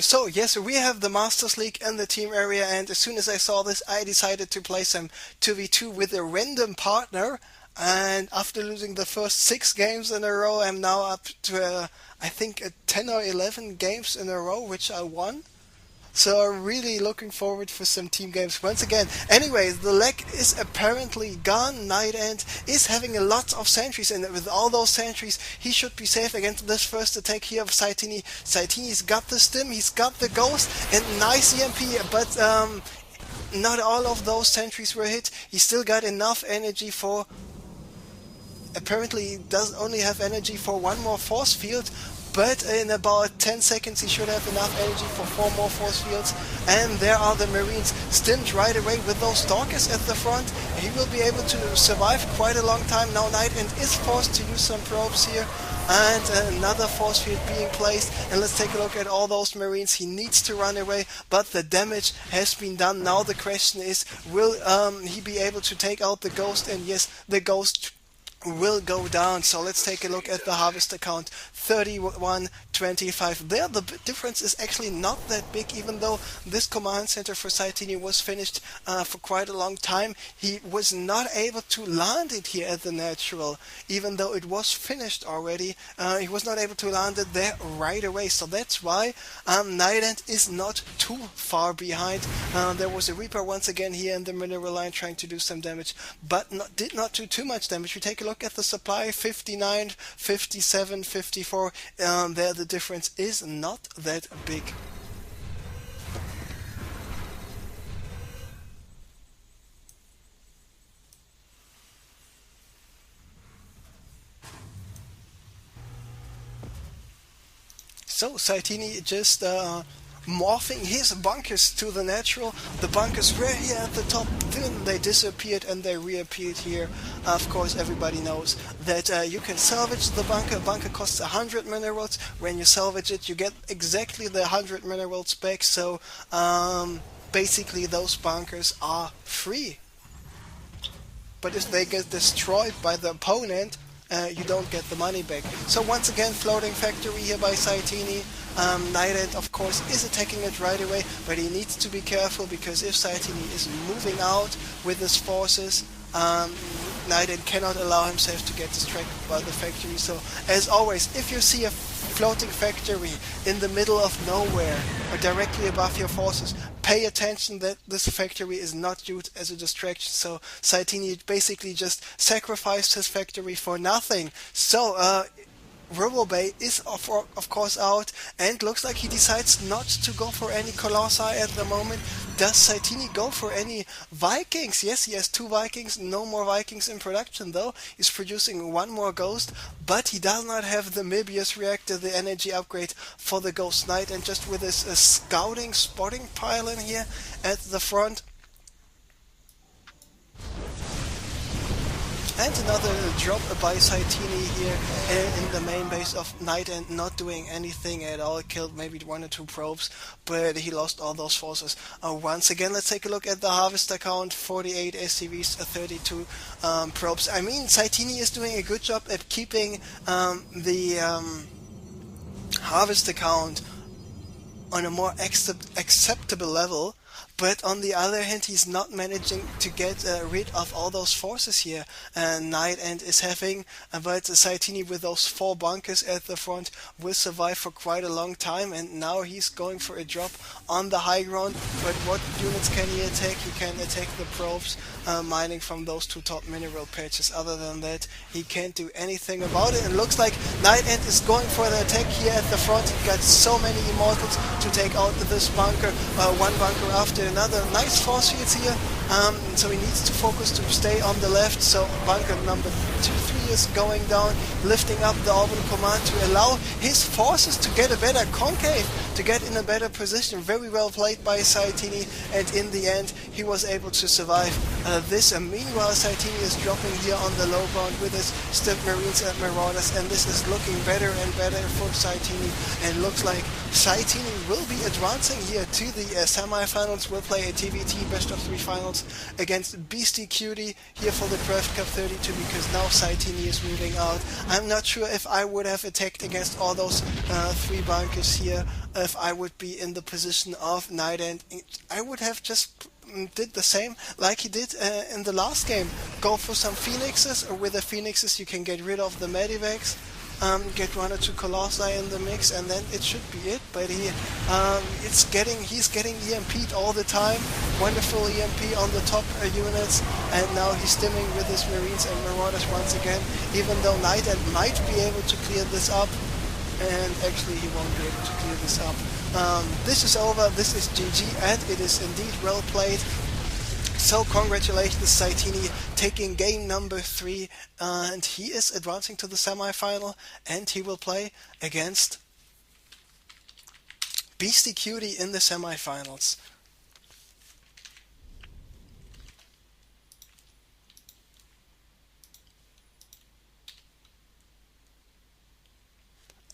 So yes, we have the Masters League in the team area, and as soon as I saw this, I decided to play some 2v2 with a random partner. And after losing the first 6 games in a row, I'm now up to I think 10 or 11 games in a row, which I won. So I'm really looking forward for some team games once again. Anyways, the leg is apparently gone. Nightend is having a lot of sentries, and with all those sentries, he should be safe against this first attack here of Satiini. Satiini's got the stim, he's got the ghost, and nice EMP, but not all of those sentries were hit. He still got enough energy for... Apparently he does only have energy for one more force field, but in about 10 seconds he should have enough energy for 4 more force fields. And there are the Marines stimmed right away with those Stalkers at the front. He will be able to survive quite a long time. Now Nightend is forced to use some probes here, and another force field being placed. And let's take a look at all those Marines. He needs to run away, but the damage has been done. Now the question is, will he be able to take out the Ghost? And yes, the Ghost will go down. So let's take a look at the harvester count. 31-25. There the difference is actually not that big, even though this command center for Satiini was finished for quite a long time. He was not able to land it here at the natural, even though it was finished already. He was not able to land it there right away, so that's why Nightend is not too far behind. There was a Reaper once again here in the mineral line trying to do some damage, but did not do too much damage. We take a look at the supply, 59, 57, 54. There the difference is not that big. So Satiini just morphing his bunkers to the natural. The bunkers were here at the top, then they disappeared and they reappeared here. Of course, everybody knows that you can salvage the bunker. A bunker costs 100 minerals. When you salvage it, you get exactly the 100 minerals back. So basically those bunkers are free. But if they get destroyed by the opponent, you don't get the money back. So once again, floating factory here by Satiini. Nightend, of course, is attacking it right away, but he needs to be careful, because if Satiini is moving out with his forces, Nightend cannot allow himself to get distracted by the factory. So as always, if you see a floating factory in the middle of nowhere or directly above your forces, pay attention that this factory is not used as a distraction. So Satiini basically just sacrificed his factory for nothing. So Bay is of course out, and looks like he decides not to go for any Colossi at the moment. Does Satiini go for any Vikings? Yes, he has 2 Vikings, no more Vikings in production though. He's producing 1 more Ghost, but he does not have the Möbius reactor, the energy upgrade for the Ghost Knight, and just with his scouting, spotting pylon here at the front. And another drop by Satiini here in the main base of Nightend, not doing anything at all. Killed maybe 1 or 2 probes, but he lost all those forces. Once again, let's take a look at the harvester count. 48 SCVs, 32 probes. I mean, Satiini is doing a good job at keeping the harvester count on a more acceptable level. But on the other hand, he's not managing to get rid of all those forces here. Nightend is having, but Satiini with those 4 bunkers at the front will survive for quite a long time. And now he's going for a drop on the high ground. But what units can he attack? He can attack the probes mining from those 2 top mineral patches. Other than that, he can't do anything about it. And looks like Nightend is going for an attack here at the front. He got so many immortals to take out this bunker, 1 bunker after another. Nice force fields here, so he needs to focus to stay on the left. So bunker number 2-3 is going down, lifting up the Orban command to allow his forces to get a better concave, to get in a better position. Very well played by Satiini, and in the end he was able to survive this. Meanwhile, Satiini is dropping here on the low ground with his stiff Marines and Marauders, and this is looking better and better for Satiini, and looks like Satiini will be advancing here to the semi-finals. Will play a TVT best of 3 finals against Beastie Cutie here for the CraftCup 32, because now Satiini is moving out. I'm not sure if I would have attacked against all those 3 bunkers here. if I would be in the position of Nightend. I would have just did the same like he did in the last game. Go for some Phoenixes, or with the Phoenixes you can get rid of the Medivacs, get one or two Colossi in the mix, and then it should be it. But he's getting EMP'd all the time. Wonderful EMP on the top units, and now he's stimming with his Marines and Marauders once again, even though Nightend might be able to clear this up. And actually he won't be able to clear this up. This is over, this is GG, and it is indeed well played. So congratulations Satiini, taking game number 3, and he is advancing to the semi-final, and he will play against Beastie Cutie in the semi-finals.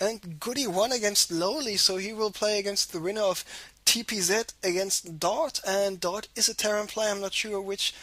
And Goody won against Lowly, so he will play against the winner of TPZ against Dart, and Dart is a Terran player. I'm not sure which